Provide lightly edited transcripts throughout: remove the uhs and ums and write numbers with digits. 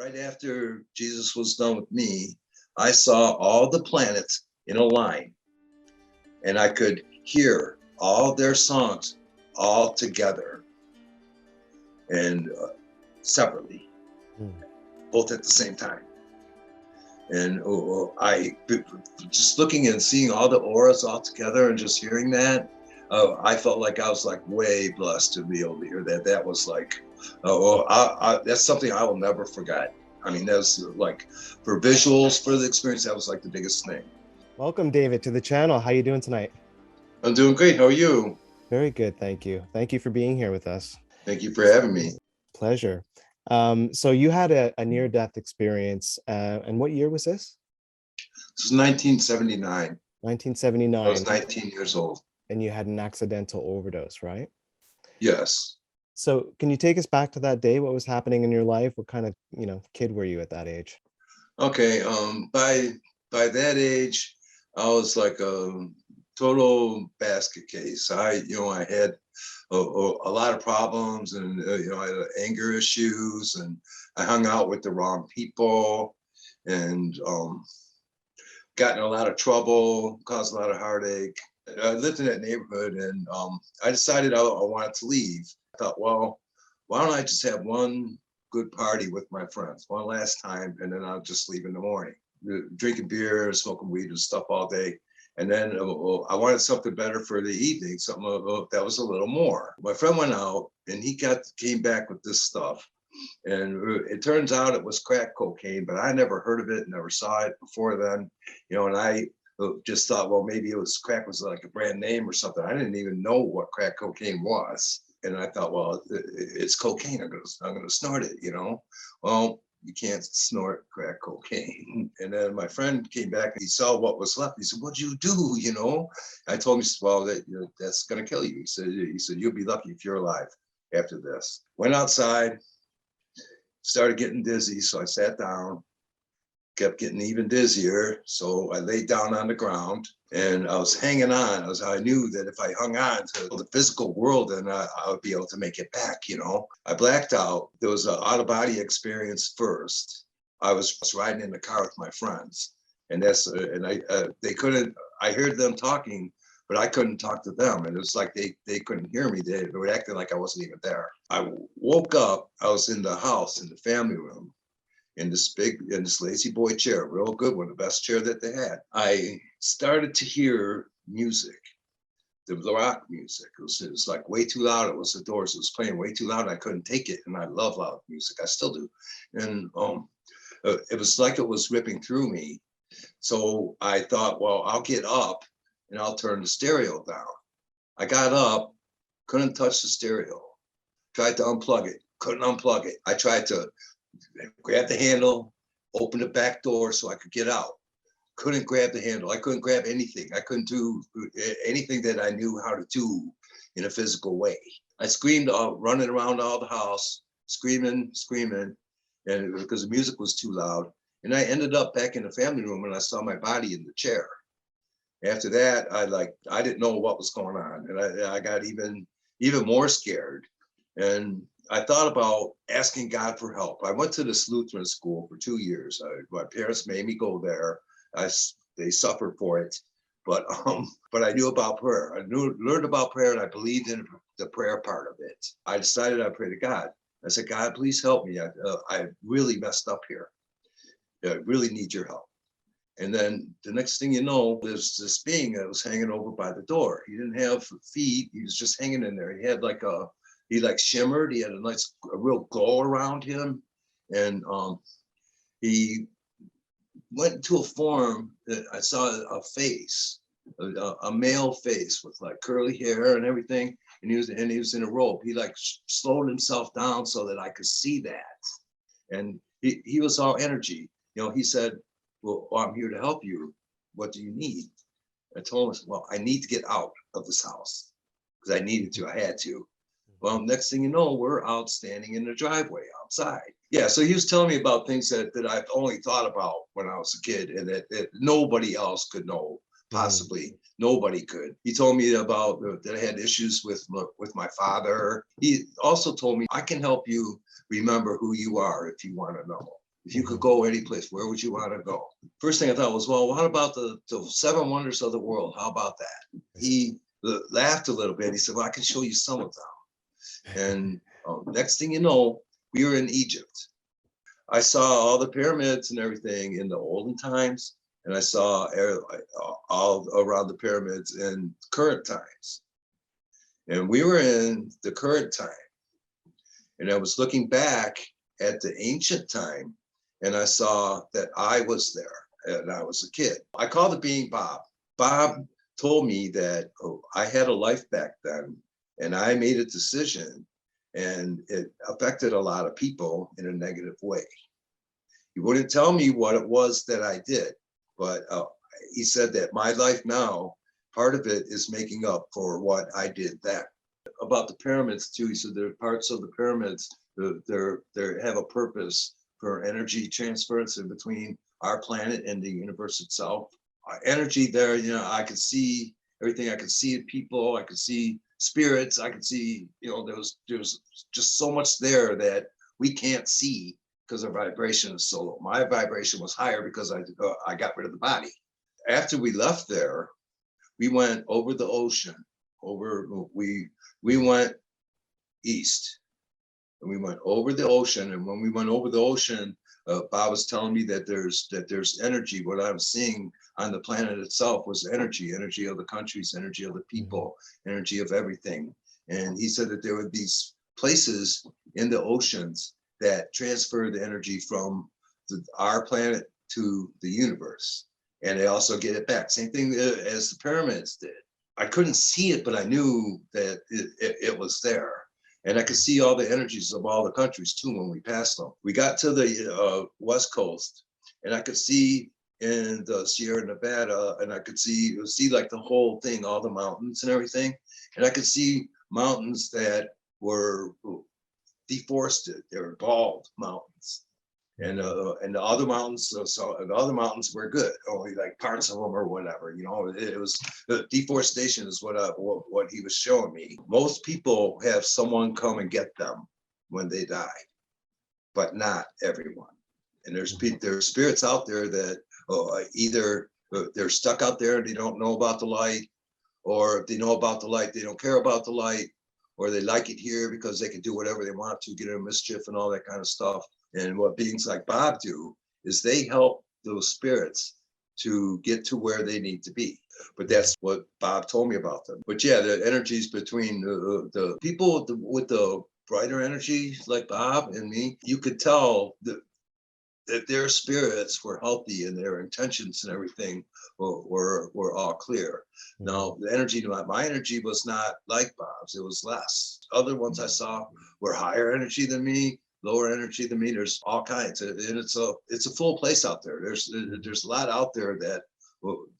right after Jesus was done with me, I saw all the planets in a line, and I could hear all their songs all together and separately, both at the same time. And I just looking and seeing all the auras all together and just hearing that, I felt like I was like way blessed to be able to hear that. That was like, that's something I will never forget. I mean, that's like for visuals, for the experience, that was like the biggest thing. Welcome, David, to the channel. How are you doing tonight? I'm doing great. How are you? Very good, thank you. Thank you for being here with us. Thank you for having me. Pleasure. So you had a near-death experience, and what year was this? This was 1979. 1979. I was 19 years old. And you had an accidental overdose, right? Yes. So can you take us back to that day? What was happening in your life? What kind of, kid were you at that age? Okay. By that age, I was like a total basket case. I had a lot of problems, and I had anger issues, and I hung out with the wrong people, and got in a lot of trouble, caused a lot of heartache. I lived in that neighborhood, and I decided I wanted to leave. I thought, well, why don't I just have one good party with my friends, one last time, and then I'll just leave in the morning. Drinking beer, smoking weed and stuff all day. And then I wanted something better for the evening, something that was a little more. My friend went out, and he came back with this stuff. And it turns out it was crack cocaine, but I never heard of it, never saw it before then. And I just thought, well, maybe crack was like a brand name or something. I didn't even know what crack cocaine was. And I thought, well, it's cocaine. I'm gonna snort it, Well, you can't snort crack cocaine. And then my friend came back and he saw what was left. He said, what'd you do? I told him, well, that's gonna kill you. He said, you'll be lucky if you're alive after this. Went outside, started getting dizzy. So I sat down, kept getting even dizzier. So I laid down on the ground and I was hanging on. I knew that if I hung on to the physical world, then I would be able to make it back, I blacked out. There was an out-of-body experience first. I was riding in the car with my friends, and they couldn't, I heard them talking, but I couldn't talk to them. And it was like they couldn't hear me. They were acting like I wasn't even there. I woke up, I was in the house, in the family room, in this lazy boy chair, real good one, the best chair that they had. I started to hear music, the rock music. It was like way too loud. It was the Doors. It was playing way too loud. And I couldn't take it. And I love loud music. I still do. And it was like it was ripping through me. So I thought, well, I'll get up and I'll turn the stereo down. I got up, couldn't touch the stereo. Tried to unplug it, couldn't unplug it. I tried to grab the handle, open the back door so I could get out. Couldn't grab the handle. I couldn't grab anything. I couldn't do anything that I knew how to do in a physical way. I screamed, running around all the house, screaming, and because the music was too loud. And I ended up back in the family room, and I saw my body in the chair. After that, I didn't know what was going on, and I got even more scared. And I thought about asking God for help. I went to this Lutheran school for 2 years. My parents made me go there. They suffered for it, but I knew about prayer. Learned about prayer, and I believed in the prayer part of it. I decided I'd pray to God. I said, God, please help me. I really messed up here. I really need your help. And then the next thing you know, there's this being that was hanging over by the door. He didn't have feet. He was just hanging in there. He had he shimmered. He had a real glow around him. And he went into a form that I saw a face, a male face with like curly hair and everything. And he was in a robe. He slowed himself down so that I could see that. And he was all energy. He said, well, I'm here to help you. What do you need? I told him, well, I need to get out of this house because I needed to. I had to. Well, next thing you know, we're out standing in the driveway outside. Yeah, so he was telling me about things that I've only thought about when I was a kid, and that nobody else could know, possibly. Nobody could. He told me about that I had issues with my father. He also told me, I can help you remember who you are if you want to know. If you could go any place, where would you want to go? First thing I thought was, well, what about the seven wonders of the world? How about that? He laughed a little bit. He said, well, I can show you some of them. And next thing you know, we were in Egypt. I saw all the pyramids and everything in the olden times, and I saw all around the pyramids in current times. And we were in the current time. And I was looking back at the ancient time, and I saw that I was there, and I was a kid. I called the being Bob. Bob told me that I had a life back then, and I made a decision, and it affected a lot of people in a negative way. He wouldn't tell me what it was that I did, but he said that my life now, part of it is making up for what I did then. About the pyramids too, he said there are parts of the pyramids they have a purpose for energy transference in between our planet and the universe itself. Energy there, you know, I could see everything. I could see people, I could see spirits, I could see, you know, there's just so much there that we can't see because our vibration is so low. My vibration was higher because I got rid of the body. After we left there, we went over the ocean. We went east, and we went over the ocean. And when we went over the ocean, Bob was telling me that there's energy. What I was seeing on the planet itself was energy of the countries, energy of the people, energy of everything. And he said that there would be places in the oceans that transfer the energy from our planet to the universe. And they also get it back. Same thing as the pyramids did. I couldn't see it, but I knew that it was there. And I could see all the energies of all the countries too when we passed them. We got to the West Coast, and I could see in the Sierra Nevada, and I could see like the whole thing, all the mountains and everything. And I could see mountains that were deforested. They were bald mountains. And the other mountains, so the other mountains were good. Only like parts of them or whatever. You know, it was deforestation is what he was showing me. Most people have someone come and get them when they die, but not everyone. And there's spirits out there that either they're stuck out there and they don't know about the light, or if they know about the light, they don't care about the light, or they like it here because they can do whatever they want to, get in mischief and all that kind of stuff. And what beings like Bob do is they help those spirits to get to where they need to be. But that's what Bob told me about them. But yeah, the energies between the people with the brighter energy, like Bob and me, you could tell that their spirits were healthy and their intentions and everything were all clear. Now, the energy, my energy was not like Bob's, it was less. Other ones I saw were higher energy than me, lower energy than me. There's all kinds, and it's a full place out there. There's a lot out there that,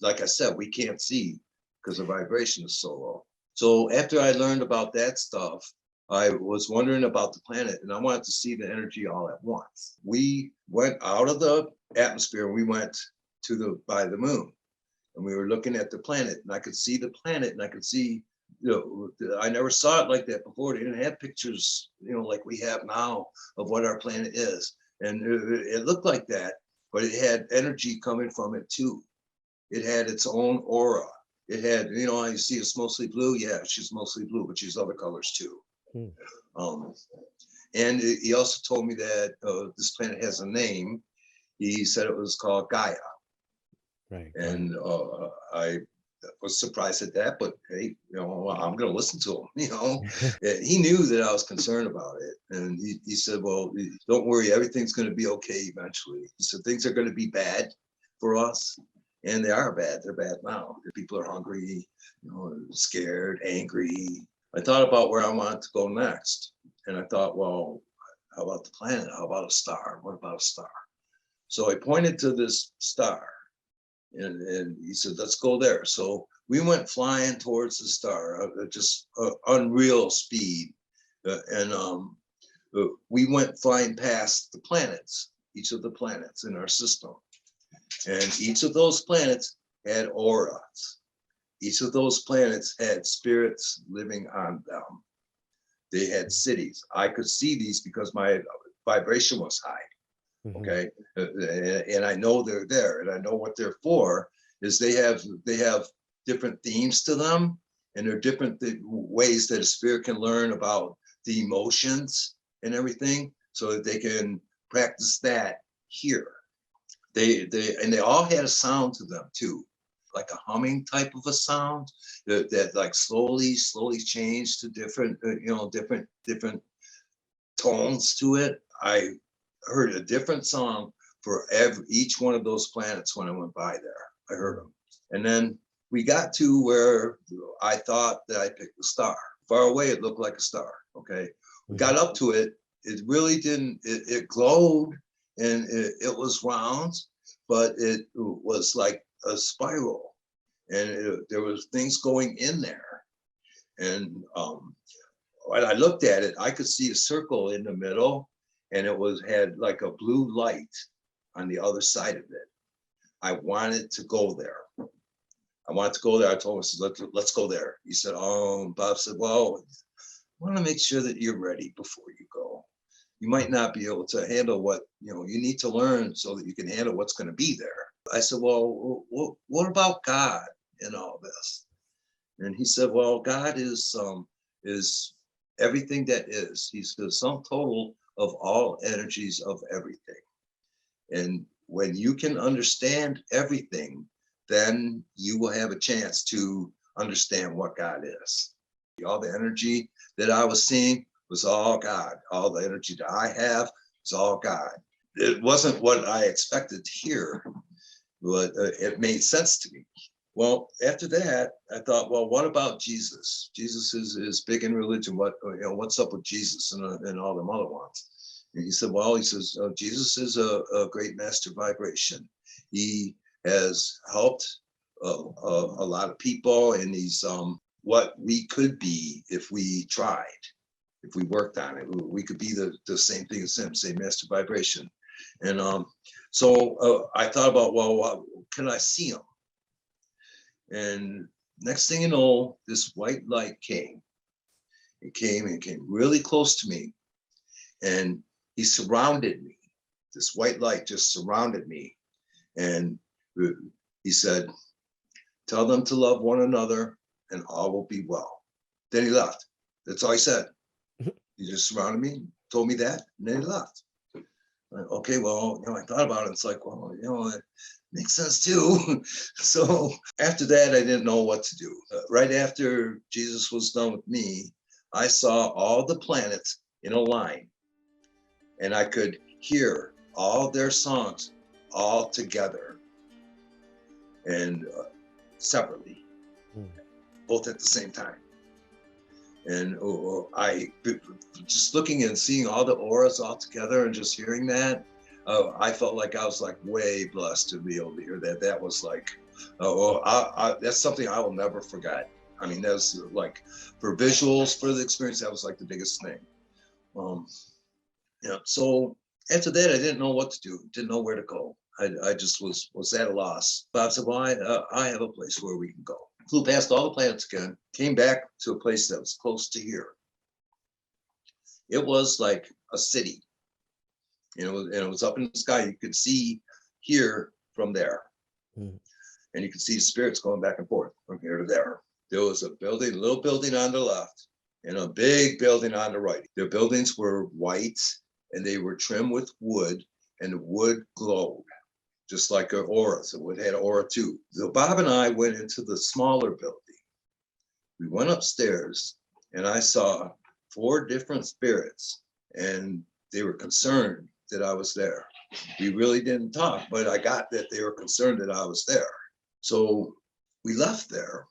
like I said, we can't see because the vibration is so low. So after I learned about that stuff, I was wondering about the planet, and I wanted to see the energy all at once. We went out of the atmosphere and we went by the moon, and we were looking at the planet, and I could see the planet, and I could see, you know, I never saw it like that before. They didn't have pictures, you know, like we have now of what our planet is. And it looked like that, but it had energy coming from it too. It had its own aura. It had, you know, you see it's mostly blue. Yeah, she's mostly blue, but she's other colors too. And he also told me that this planet has a name. He said it was called Gaia. Right. And I was surprised at that, but hey, you know, I'm going to listen to him. You know, he knew that I was concerned about it, and he said, "Well, don't worry, everything's going to be okay eventually." He said things are going to be bad for us, and they are bad. They're bad now. People are hungry, you know, scared, angry. I thought about where I wanted to go next, and I thought, well, how about the planet? How about a star? What about a star? So I pointed to this star, and he said, let's go there. So we went flying towards the star, just unreal speed. We went flying past the planets, each of the planets in our system. And each of those planets had auras. Each of those planets had spirits living on them. They had cities. I could see these because my vibration was high. Mhm. Okay, and I know they're there, and I know what they're for. Is they have different themes to them, and there are different ways that a spirit can learn about the emotions and everything, so that they can practice that here. They all had a sound to them too, like a humming type of a sound that like slowly changed to different tones to it. I heard a different song for each one of those planets when I went by there. I heard them. And then we got to where I thought that I picked a star. Far away, it looked like a star. Okay. We Mhm. got up to it. It really didn't, it glowed, and it was round, but it was like a spiral. And there was things going in there. And when I looked at it, I could see a circle in the middle, and it had like a blue light on the other side of it. I wanted to go there. I wanted to go there. I told him, I said, let's go there. He said, Bob said, well, I want to make sure that you're ready before you go. You might not be able to handle what, you need to learn so that you can handle what's going to be there. I said, well, what about God in all this? And he said, well, God is everything that is. He's the sum total of all energies of everything. And when you can understand everything, then you will have a chance to understand what God is. All the energy that I was seeing was all God. All the energy that I have is all God. It wasn't what I expected to hear, but it made sense to me. Well, after that, I thought, well, what about Jesus? Jesus is big in religion. What's up with Jesus and all them other ones? And he said, well, Jesus is a great master vibration. He has helped a lot of people, and he's what we could be if we tried, if we worked on it. We could be the same thing as him, same master vibration. And so I thought about, well, can I see him? And next thing you know, this white light came. It came really close to me, and he surrounded me. This white light just surrounded me, and he said, "Tell them to love one another, and all will be well." Then he left. That's all he said. He just surrounded me, told me that, and then he left. Okay, well, I thought about it. It's like, well, it makes sense too. So after that, I didn't know what to do. Right after Jesus was done with me, I saw all the planets in a line, and I could hear all their songs all together and separately, both at the same time. And I just looking and seeing all the auras all together and just hearing that, I felt like I was like way blessed to be able to hear that. That was like, that's something I will never forget. I mean, that's like for visuals, for the experience, that was like the biggest thing. So after that, I didn't know what to do, didn't know where to go. I just was at a loss. Bob said, well, I have a place where we can go. Flew past all the planets again, came back to a place that was close to here. It was like a city, and it was up in the sky. You could see here from there, and you could see spirits going back and forth from here to there. There was a little building on the left, and a big building on the right. The buildings were white, and they were trimmed with wood, and the wood glowed just like an aura. So it had aura too. So Bob and I went into the smaller building. We went upstairs, and I saw 4 different spirits, and they were concerned that I was there. We really didn't talk, but I got that they were concerned that I was there. So we left there.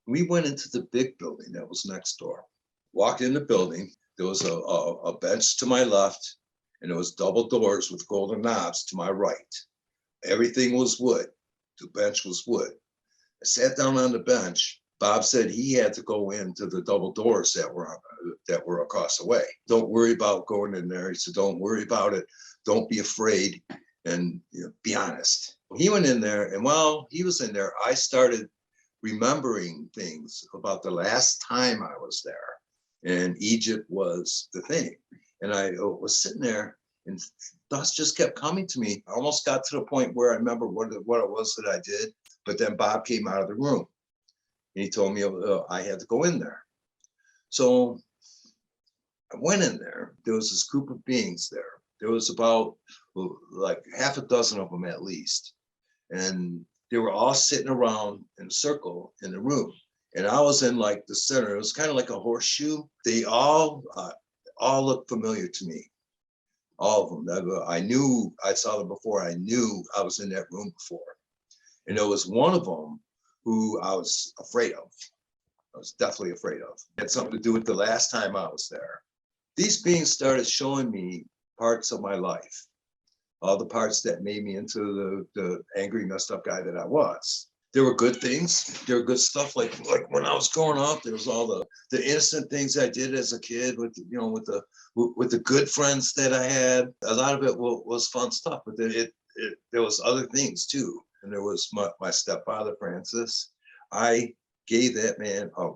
We went into the big building that was next door. Walked in the building. There was a bench to my left, and there was double doors with golden knobs to my right. Everything was wood. The bench was wood. I sat down on the bench. Bob said he had to go into the double doors that were across the way. Don't worry about going in there. He said, don't worry about it. Don't be afraid, and be honest. He went in there, and while he was in there, I started remembering things about the last time I was there. And Egypt was the thing. And I was sitting there, And thoughts just kept coming to me. I almost got to the point where I remember what it was that I did, but then Bob came out of the room and he told me I had to go in there. So I went in there. There was this group of beings there. There was about like half a dozen of them at least. And they were all sitting around in a circle in the room. And I was in like the center. It was kind of like a horseshoe. They all looked familiar to me. All of them. I knew I saw them before. I knew I was in that room before. And there was one of them who I was afraid of. I was definitely afraid of. It had something to do with the last time I was there. These beings started showing me parts of my life, all the parts that made me into the angry, messed up guy that I was. There were good things. There were good stuff. Like when I was growing up, there was all the innocent things I did as a kid with the good friends that I had. A lot of it was fun stuff, but then there was other things too. And there was my stepfather, Francis. I gave that man a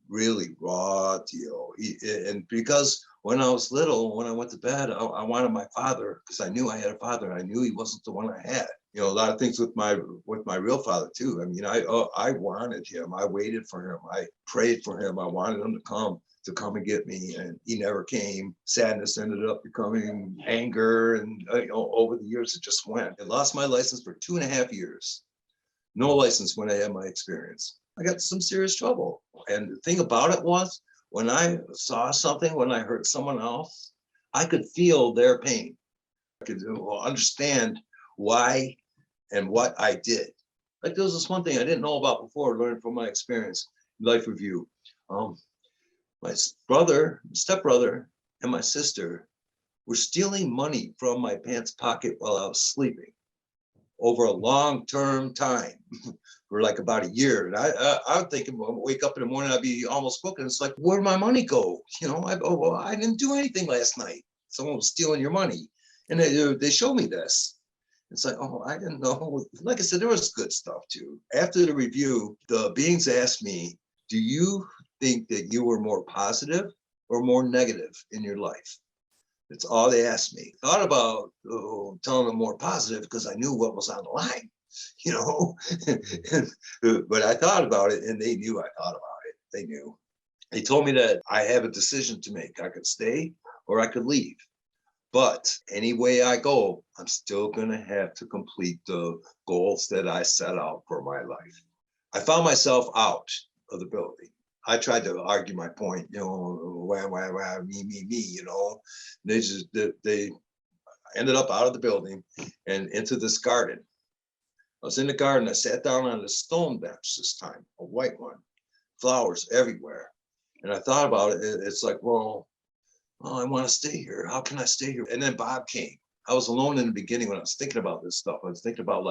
really raw deal. And because when I was little, when I went to bed, I wanted my father because I knew I had a father and I knew he wasn't the one I had. A lot of things with my real father too. I mean, I wanted him. I waited for him. I prayed for him. I wanted him to come and get me, and he never came. Sadness ended up becoming anger, and over the years it just went. I lost my license for 2.5 years. No license when I had my experience. I got some serious trouble. And the thing about it was, when I saw something, when I heard someone else, I could feel their pain. I could understand why and what I did. Like there was this one thing I didn't know about before, learning from my experience, life review. My stepbrother, and my sister were stealing money from my pants pocket while I was sleeping over a long-term time. For like about a year. And I'm thinking, well, wake up in the morning, I'd be almost booking. It's like, where'd my money go? I didn't do anything last night. Someone was stealing your money. And they showed me this. It's like, oh, I didn't know. Like I said, there was good stuff too. After the review, the beings asked me, do you think that you were more positive or more negative in your life? That's all they asked me. Thought about telling them more positive because I knew what was on the line. But I thought about it and they knew I thought about it. They knew. They told me that I have a decision to make. I could stay or I could leave. But any way I go, I'm still going to have to complete the goals that I set out for my life. I found myself out of the building. I tried to argue my point, why, me, They ended up out of the building and into this garden. I was in the garden. I sat down on the stone bench this time, a white one, flowers everywhere. And I thought about it. It's like, well, I want to stay here. How can I stay here? And then Bob came. I was alone in the beginning when I was thinking about this stuff. I was thinking about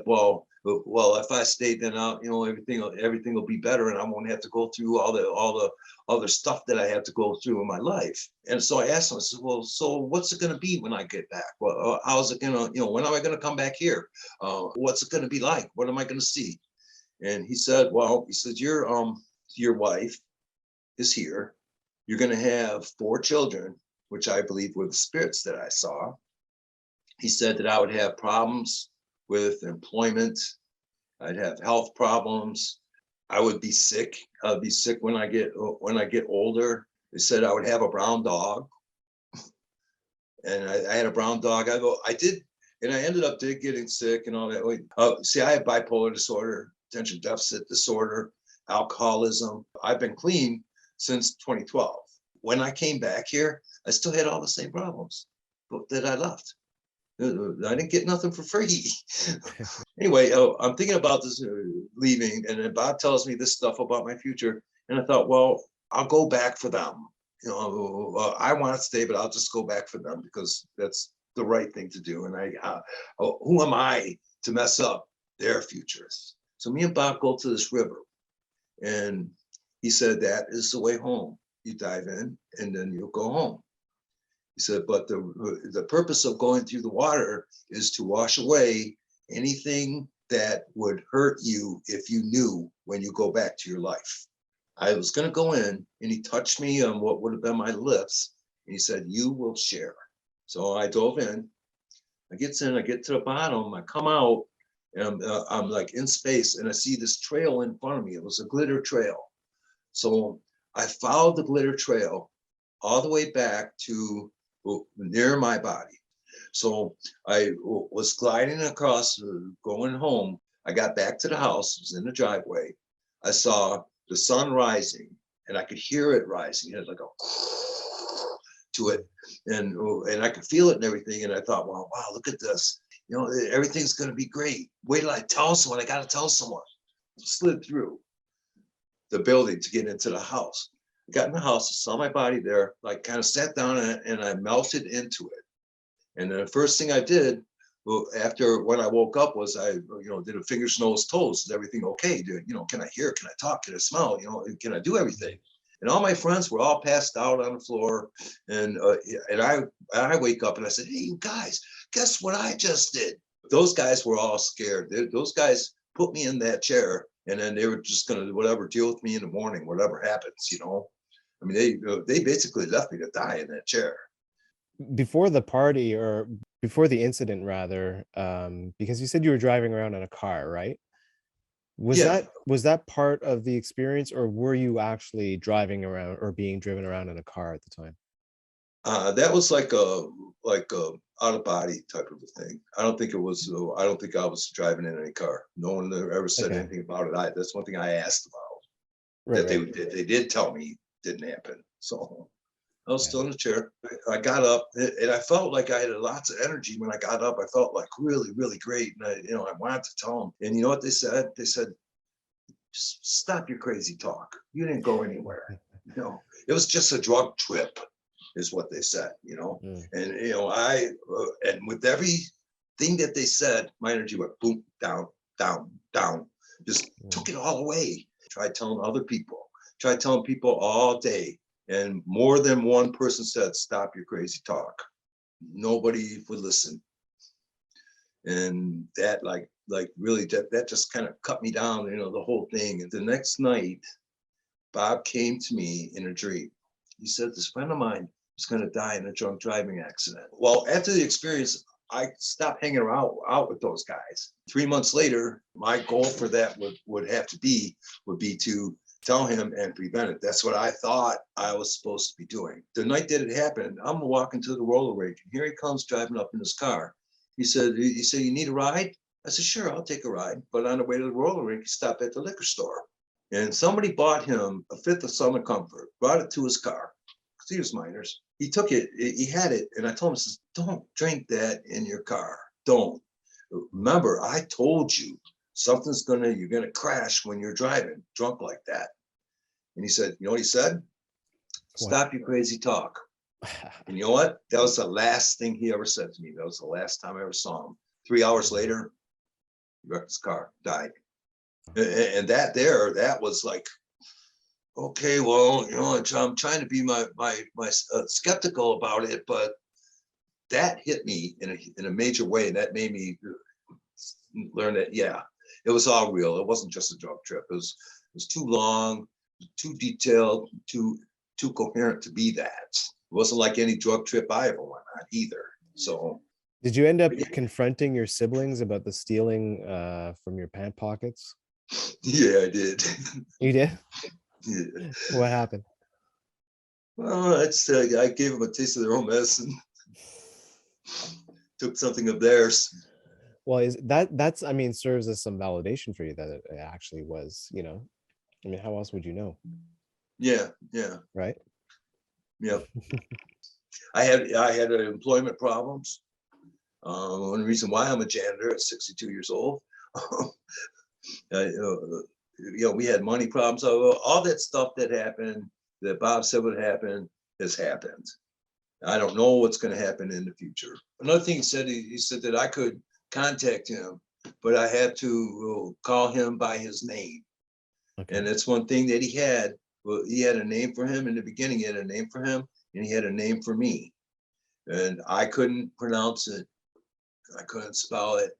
well, if I stayed, then everything will be better, and I won't have to go through all the other stuff that I have to go through in my life. And so I asked him, I said, well, so what's it going to be when I get back? Well, how's it going to, when am I going to come back here? What's it going to be like? What am I going to see? And he said, your wife is here. You're going to have 4 children, which I believe were the spirits that I saw. He said that I would have problems with employment. I'd have health problems. I would be sick. I'd be sick when I get older. They said I would have a brown dog. And I had a brown dog. I did, and I ended up getting sick and all that. See, I have bipolar disorder, attention deficit disorder, alcoholism. I've been clean since 2012. When I came back here, I still had all the same problems that I left. I didn't get nothing for free. Anyway, I'm thinking about this leaving, and then Bob tells me this stuff about my future. And I thought, well, I'll go back for them. I want to stay, but I'll just go back for them because that's the right thing to do. And who am I to mess up their futures? So me and Bob go to this river, and he said, that is the way home. You dive in, and then you'll go home. He said, but the purpose of going through the water is to wash away anything that would hurt you if you knew when you go back to your life. I was going to go in, and he touched me on what would have been my lips. And he said, you will share. So I dove in. I get to the bottom. I come out, and I'm like in space, and I see this trail in front of me. It was a glitter trail. So I followed the glitter trail all the way back to near my body. So I was gliding across, going home. I got back to the house. It was in the driveway. I saw the sun rising, and I could hear it rising. It had like a to it, and I could feel it and everything. And I thought, wow, look at this. You know, everything's gonna be great. Wait till I tell someone. I gotta tell someone. Slid through the building to get into the house. I got in the house, saw my body there, like kind of sat down and I melted into it. And the first thing I did, well, after when I woke up was I, did a fingers, nose, toes. Is everything okay? Can I hear? Can I talk? Can I smell? Can I do everything? And all my friends were all passed out on the floor. And I wake up and I said, hey, you guys, guess what I just did? Those guys were all scared. Those guys put me in that chair, and then they were just going to whatever deal with me in the morning, whatever happens. I mean, they basically left me to die in that chair. Before the party, or before the incident rather, because you said you were driving around in a car, right? Was Yeah, that part of the experience, or were you actually driving around or being driven around in a car at the time? that was like a out of body type of a thing. I don't think it was. I don't think I was driving in any car. No one ever said Okay. anything about it. That's one thing I asked about Right, that right. they did tell me didn't happen. So I was Yeah. still in the chair. I got up, and I felt like I had lots of energy when I got up. I felt like really, really great, and I wanted to tell them. And you know what they said? They said, "Just stop your crazy talk. You didn't go anywhere. It was just a drug trip," is what they said. Mm, And and with everything that they said, my energy went boom, down, down, down. Just mm. took it all away. Tried telling other people. Tried telling people all day. And more than one person said, stop your crazy talk. Nobody would listen. And that like really that just kind of cut me down, the whole thing. And the next night, Bob came to me in a dream. He said, this friend of mine is going to die in a drunk driving accident. Well, after the experience, I stopped hanging out with those guys. 3 months later, my goal for that would be to tell him and prevent it. That's what I thought I was supposed to be doing. The night that it happened, I'm walking to the roller rink, and here he comes driving up in his car. He said, you need a ride? I said, sure, I'll take a ride. But on the way to the roller rink, he stopped at the liquor store. And somebody bought him a fifth of Southern Comfort, brought it to his car, because he was minors. He took it, he had it, and I told him, I says, don't drink that in your car. Don't. Remember, I told you you're gonna crash when you're driving drunk like that. And he said, you know what he said? What? Stop your crazy talk. And you know what? That was the last thing he ever said to me. That was the last time I ever saw him. 3 hours later, he wrecked his car, died. And that was like, okay, well, I'm trying to be my skeptical about it, but that hit me in a major way, and that made me learn that it was all real. It wasn't just a drug trip. It was too long, too detailed, too coherent to be that. It wasn't like any drug trip I ever went on either. So Did you end up confronting your siblings about the stealing from your pant pockets? yeah, I did. You did? Yeah. What happened? Well, I gave them a taste of their own medicine. Took something of theirs. Well, is that's I mean, serves as some validation for you that it actually was, I mean, how else would you know, Yeah, right? yeah. I had employment problems. One reason why I'm a janitor at 62 years old. We had money problems. So all that stuff that happened, that Bob said would happen, has happened. I don't know what's going to happen in the future. Another thing he said that I could contact him, but I had to call him by his name. Okay. And that's one thing that he had. Well, he had a name for him in the beginning. He had a name for him, and he had a name for me. And I couldn't pronounce it. I couldn't spell it.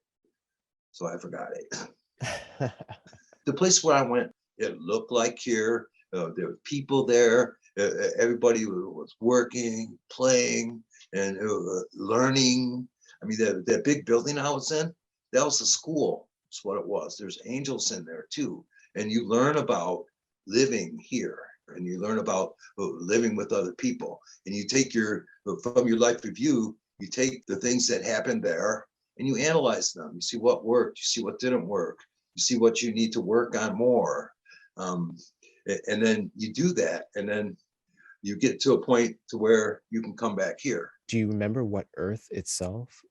So I forgot it. The place where I went, it looked like here. There were people there. Everybody was working, playing. and learning. I mean, that big building I was in, that was a school. That's what it was. There's angels in there too, and you learn about living here, and you learn about living with other people, and you take from your life review, you take the things that happened there and you analyze them. You see what worked, you see what didn't work, you see what you need to work on more. And then you do that, and then you get to a point to where you can come back here. Do you remember what Earth itself,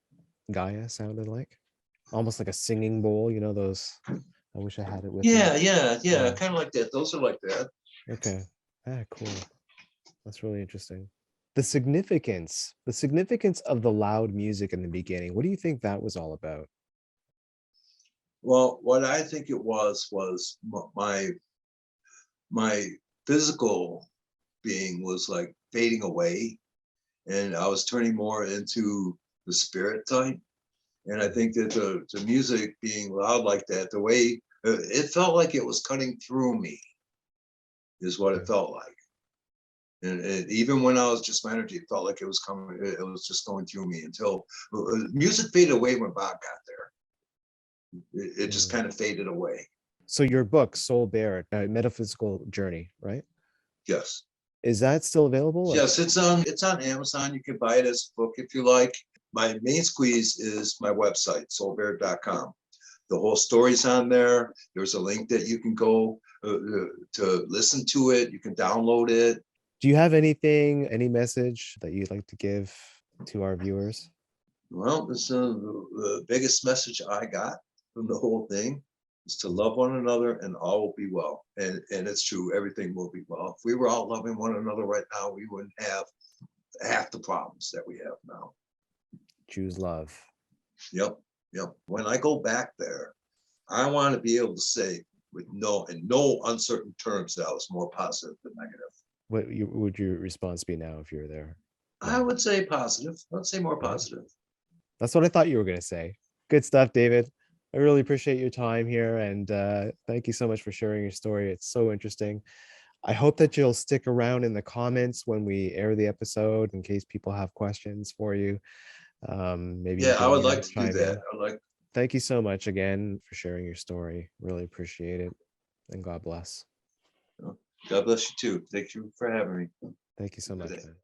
Gaia, sounded like? Almost like a singing bowl, you know, those. I wish I had it with me. Yeah, kind of like that. Those are like that. Okay. Ah, cool. That's really interesting. The significance of the loud music in the beginning. What do you think that was all about? Well, what I think it was my physical being was like fading away, and I was turning more into the spirit type. And I think that the music being loud like that, the way it felt like it was cutting through me, is what it felt like. And even when I was just my energy, it felt like it was coming. It was just going through me until music faded away when Bob got there. It just kind of faded away. So your book, Soul Bare, Metaphysical Journey, right? Yes. Is that still available? Yes, it's on Amazon. You can buy it as a book if you like. My main squeeze is my website, soulbear.com. The whole story's on there. There's a link that you can go to listen to it. You can download it. Do you have any message that you'd like to give to our viewers? Well, this the biggest message I got from the whole thing is to love one another, and all will be well. And it's true, everything will be well. If we were all loving one another right now, we wouldn't have half the problems that we have now. Choose love. Yep. When I go back there, I want to be able to say in no uncertain terms that I was more positive than negative. What would your response be now if you were there? I would say positive. I'd say more positive. That's what I thought you were going to say. Good stuff, David. I really appreciate your time here, and thank you so much for sharing your story. It's so interesting. I hope that you'll stick around in the comments when we air the episode in case people have questions for you. Maybe Yeah, I would like to do that. Thank you so much again for sharing your story. Really appreciate it, and God bless. God bless you too. Thank you for having me. Thank you so much, man.